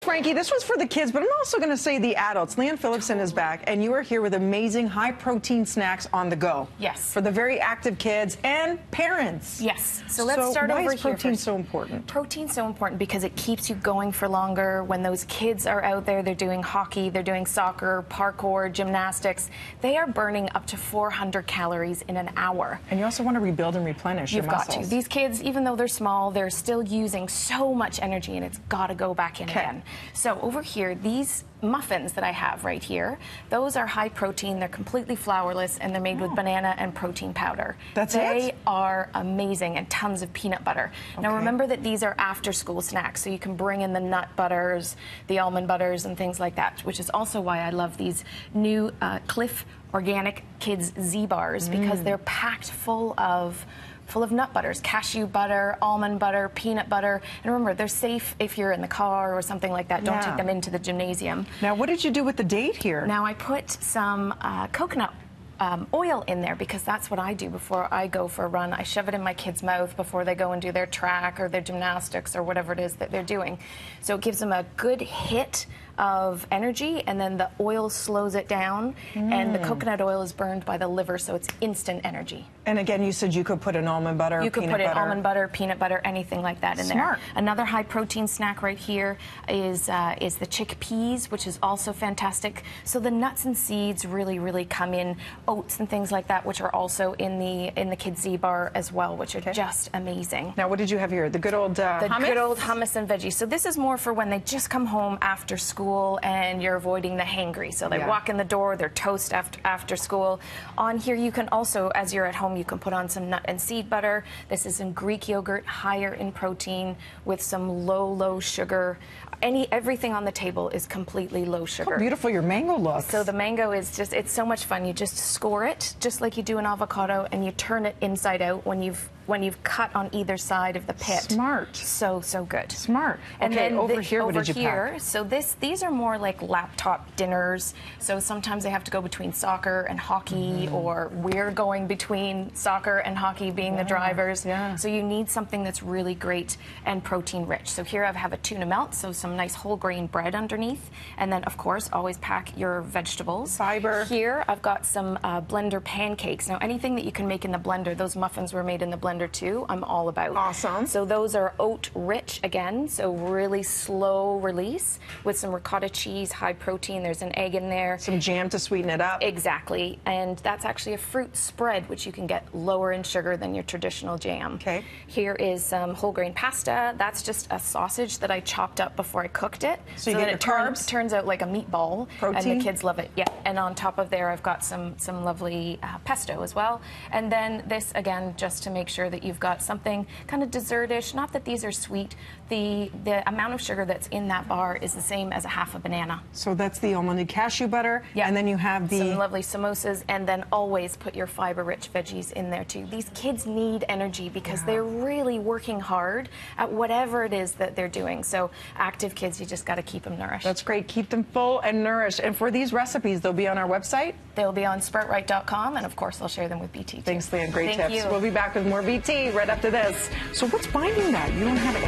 Frankie. This was for the kids, but I'm also going to say the adults. Leanne Phillipson is back, and you are here with amazing high-protein snacks on the go. Yes. For the very active kids and parents. Yes. So let's start over here. Why is protein first. so important? Protein's so important because it keeps you going for longer. When those kids are out there, they're doing hockey, they're doing soccer, parkour, gymnastics, they are burning up to 400 calories in an hour. And you also want to rebuild and replenish your muscles. You've got to. These kids, even though they're small, they're still using so much energy, and it's got to go back in again. So over here, these muffins that I have right here, those are high protein. They're completely flourless, and they're made with banana and protein powder. They are amazing, and tons of peanut butter. Now remember that these are after school snacks, so you can bring in the nut butters, the almond butters, and things like that, which is also why I love these new Clif Organic Kids Z-Bars, because they're packed full of nut butters, cashew butter, almond butter, peanut butter. And remember, they're safe if you're in the car or something like that. Don't take them into the gymnasium. Now, what did you do with the date here? Now, I put some coconut oil in there, because that's what I do before I go for a run. I shove it in my kids' mouth before they go and do their track or their gymnastics or whatever it is that they're doing. So it gives them a good hit of energy, and then the oil slows it down, and the coconut oil is burned by the liver, so it's instant energy. And again, you said you could put an almond butter, you could put in almond butter, peanut butter, anything like that in there. Another high protein snack right here is the chickpeas, which is also fantastic. So the nuts and seeds really come in. Oats and things like that, which are also in the Kids Z-Bar as well, which are just amazing. Now, what did you have here? The good old hummus? The good old hummus and veggies. So this is more for when they just come home after school and you're avoiding the hangry. So they walk in the door, they're toast after school. On here, you can also, as you're at home, you can put on some nut and seed butter. This is in Greek yogurt, higher in protein, with some low sugar. Everything on the table is completely low sugar. How beautiful your mango looks. So the mango is just, it's so much fun. You just score it, just like you do an avocado, and you turn it inside out when you've cut on either side of the pit. Smart. So good. Smart. And then over here, what did you pack? So these are more like laptop dinners. So sometimes they have to go between soccer and hockey, or we're going between soccer and hockey, being the drivers. So you need something that's really great and protein rich. So here I have a tuna melt, so some nice whole grain bread underneath, and then of course always pack your vegetables. Fiber. Here I've got some blender pancakes. Now anything that you can make in the blender, those muffins were made in the blender too, I'm all about. Awesome. So those are oat rich again, so really slow release with some ricotta cheese, high protein. There's an egg in there. Some jam to sweeten it up. Exactly, and that's actually a fruit spread, which you can get lower in sugar than your traditional jam. Here is some whole grain pasta. That's just a sausage that I chopped up before I cooked it. So you get it carbs. Turns out like a meatball. Protein. And the kids love it. Yeah. And on top of there, I've got some lovely pesto as well. And then this, again, just to make sure that you've got something kind of dessertish. Not that these are sweet. The amount of sugar that's in that bar is the same as a half a banana. So that's the almond and cashew butter. And then you have some lovely samosas, and then always put your fiber-rich veggies in there too. These kids need energy because they're really working hard at whatever it is that they're doing. So active kids, you just got to keep them nourished. That's great. Keep them full and nourished. And for these recipes, they'll be on our website? They'll be on sproutright.com, and of course I'll share them with BT too. Thanks, Leanne. Great tips. Thank you. We'll be back with more BT right after this. So what's binding that? You don't have it.